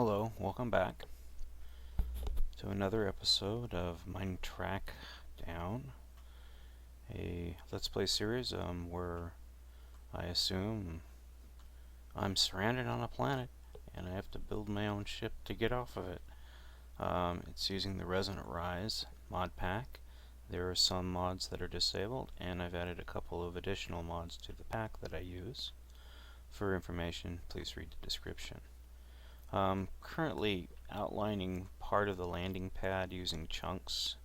Hello, welcome back to another episode of MineTrek Down, a Let's Play series where I assume I'm stranded on a planet and I have to build my own ship to get off of it. It's using the Resonant Rise mod pack. There are some mods that are disabled, and I've added a couple of additional mods to the pack that I use. For information, please read the description. Currently outlining part of the landing pad using chunks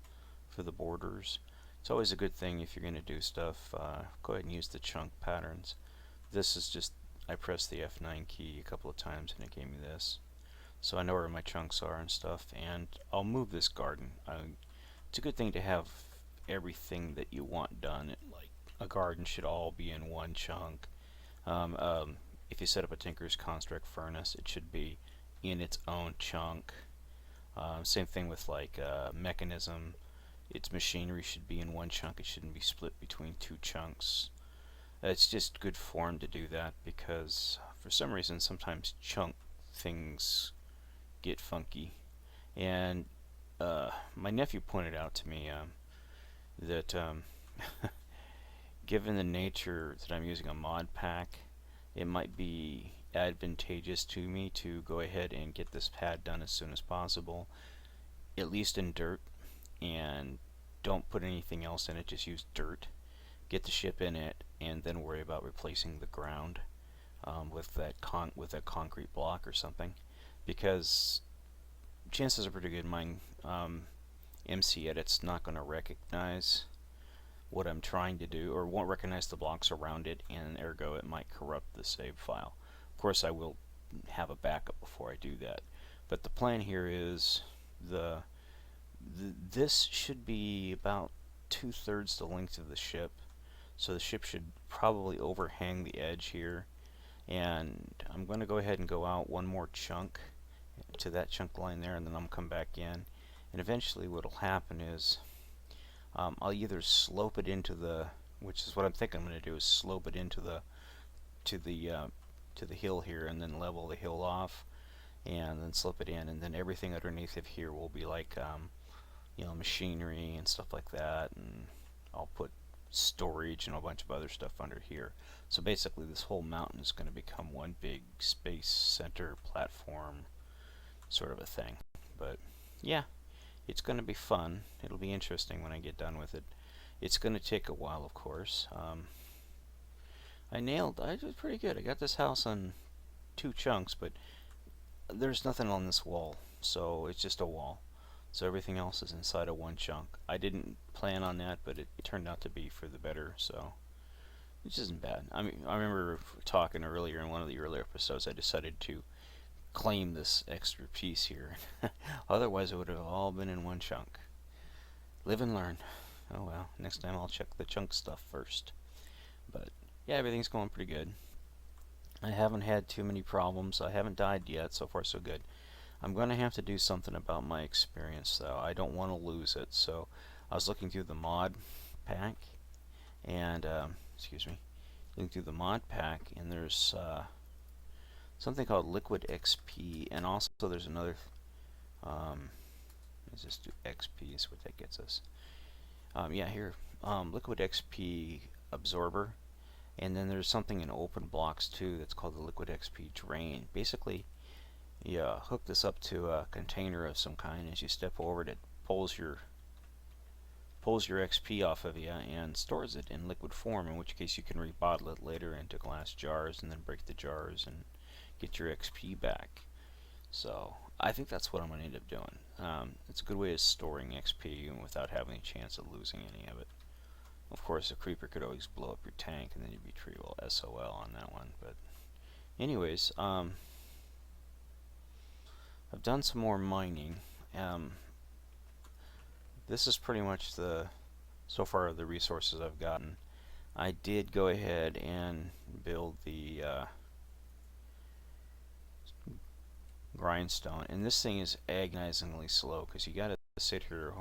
for the borders. It's always a good thing if you're going to do stuff, go ahead and use the chunk patterns. This is just, I pressed the F9 key a couple of times and it gave me this. So I know where my chunks are and stuff, and I'll move this garden. It's a good thing to have everything that you want done. Like a garden should all be in one chunk. If you set up a Tinker's Construct furnace, it should be in its own chunk. Same thing with like mechanism. Its machinery should be in one chunk. It shouldn't be split between two chunks. It's just good form to do that because for some reason sometimes chunk things get funky. And my nephew pointed out to me that given the nature that I'm using a mod pack, it might be advantageous to me to go ahead and get this pad done as soon as possible, at least in dirt, and don't put anything else in it, just use dirt. Get the ship in it and then worry about replacing the ground with that concrete block or something, because chances are pretty good mine MC Edit's not going to recognize what I'm trying to do, or won't recognize the blocks around it, and ergo it might corrupt the save file. Of course I will have a backup before I do that, but the plan here is this should be about 2/3 the length of the ship, so the ship should probably overhang the edge here, and I'm going to go ahead and go out one more chunk to that chunk line there, and then I'm come back in, and eventually what will happen is I'll either slope it into the, which is what I'm thinking I'm going to do, is slope it into the to the hill here, and then level the hill off, and then slope it in, and then everything underneath of here will be like you know, machinery and stuff like that, and I'll put storage and a bunch of other stuff under here. So basically this whole mountain is going to become one big space center platform sort of a thing. But yeah, it's going to be fun. It'll be interesting when I get done with it. It's going to take a while, of course. I did pretty good. I got this house on 2 chunks, but there's nothing on this wall, so it's just a wall. So everything else is inside of one chunk. I didn't plan on that, but it turned out to be for the better, so which isn't bad. I mean, I remember talking earlier in one of the earlier episodes, I decided to claim this extra piece here. Otherwise it would have all been in one chunk. Live and learn. Oh well, next time I'll check the chunk stuff first. But yeah, everything's going pretty good. I haven't had too many problems. I haven't died yet, so far so good. I'm going to have to do something about my experience though. I don't want to lose it, so I was looking through the mod pack, and excuse me, looking through the mod pack, and there's something called Liquid XP, and also there's another, let's just do XP, is what that gets us. Yeah, here, Liquid XP Absorber, and then there's something in open blocks too that's called the Liquid XP Drain. Basically, you hook this up to a container of some kind. As you step over it, it pulls your XP off of you and stores it in liquid form, in which case you can rebottle it later into glass jars and then break the jars and get your XP back. So I think that's what I'm going to end up doing. It's a good way of storing XP without having a chance of losing any of it. Of course, a creeper could always blow up your tank, and then you'd be pretty well SOL on that one. But anyways, I've done some more mining. This is pretty much so far the resources I've gotten. I did go ahead and build the grindstone, and this thing is agonizingly slow because you gotta sit here,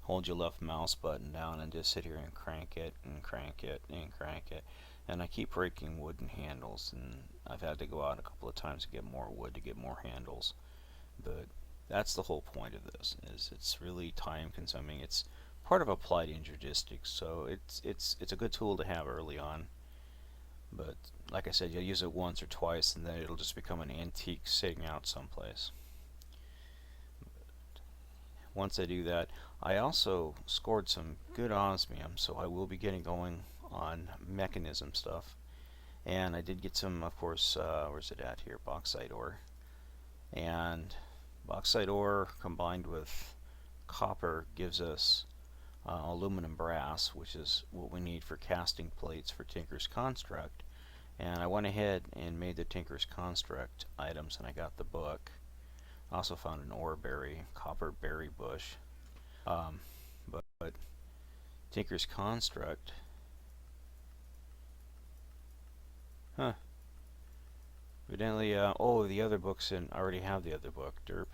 hold your left mouse button down, and just sit here and crank it and crank it and crank it. And I keep breaking wooden handles, and I've had to go out a couple of times to get more wood to get more handles. But that's the whole point of this. Is it's really time consuming. It's part of applied logistics, so it's a good tool to have early on. But like I said, you'll use it once or twice, and then it'll just become an antique sitting out someplace. Once I do that, I also scored some good osmium, so I will be getting going on mechanism stuff. And I did get some, of course, where's it at here? Bauxite ore. And bauxite ore combined with copper gives us aluminum brass, which is what we need for casting plates for Tinker's Construct. And I went ahead and made the Tinker's Construct items, and I got the book. I also found an ore berry, copper berry bush. But Tinker's Construct, evidently, oh, the other book's in. I already have the other book, derp.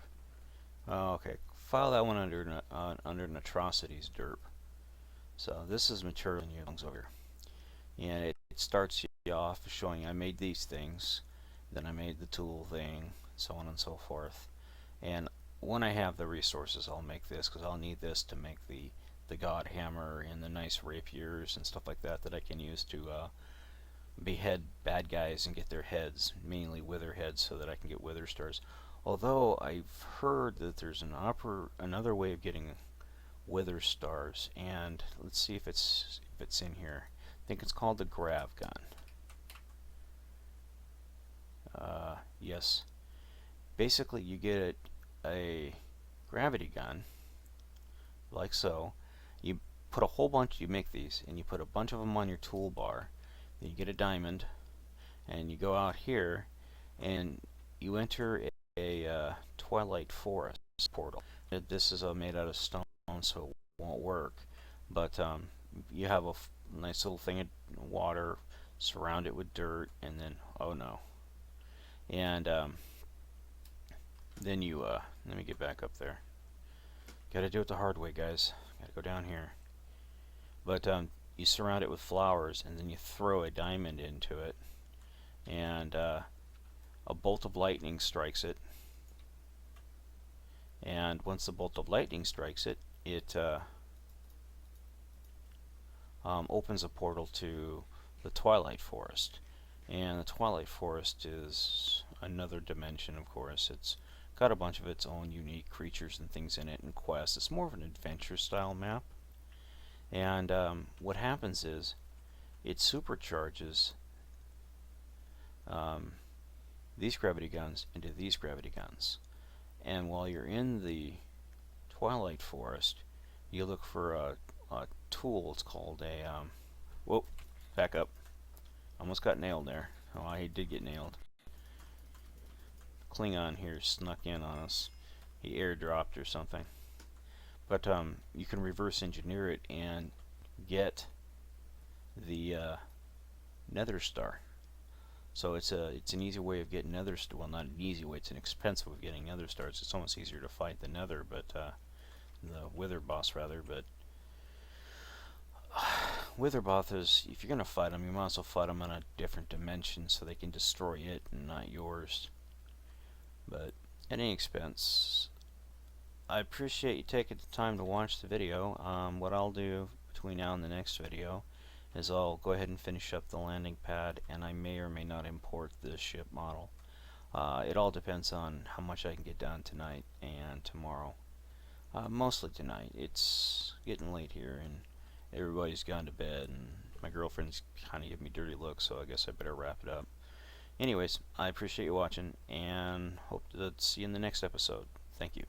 Oh, okay, file that one under an atrocities, derp. So this is material and belongs over here, and it starts you off showing I made these things, then I made the tool thing, so on and so forth. And when I have the resources, I'll make this, because I'll need this to make the god hammer and the nice rapiers and stuff like that that I can use to behead bad guys and get their heads, mainly wither heads, so that I can get wither stars. Although I've heard that there's another way of getting wither stars, and let's see if it's in here. I think it's called the grav gun. Yes. Basically, you get a gravity gun, like so. You put a whole bunch. You make these, and you put a bunch of them on your toolbar. Then you get a diamond, and you go out here, and you enter a Twilight Forest portal. This is made out of stone, so it won't work. But you have a nice little thing of water, surround it with dirt, and then oh no. And then you let me get back up there. Gotta do it the hard way, guys. Gotta go down here. But you surround it with flowers, and then you throw a diamond into it, and a bolt of lightning strikes it. And once the bolt of lightning strikes it, it opens a portal to the Twilight Forest. And the Twilight Forest is another dimension, of course. It's got a bunch of its own unique creatures and things in it and quests. It's more of an adventure style map. And what happens is it supercharges these gravity guns into these gravity guns. And while you're in the Twilight Forest, you look for a tool. It's called a whoa, back up. Almost got nailed there. Oh, I did get nailed. Klingon here snuck in on us. He airdropped or something. But you can reverse engineer it and get the Nether Star. So it's an easy way of getting Nether Star. Well, not an easy way. It's an expensive way of getting Nether Stars. It's almost easier to fight the Nether, but the Wither boss rather. But Wither boss is, if you're gonna fight them, you might as well fight them on a different dimension so they can destroy it and not yours. But at any expense, I appreciate you taking the time to watch the video. What I'll do between now and the next video is I'll go ahead and finish up the landing pad, and I may or may not import the ship model. It all depends on how much I can get done tonight and tomorrow. Mostly tonight. It's getting late here and everybody's gone to bed, and my girlfriend's kind of giving me dirty looks, so I guess I better wrap it up. Anyways, I appreciate you watching, and hope to see you in the next episode. Thank you.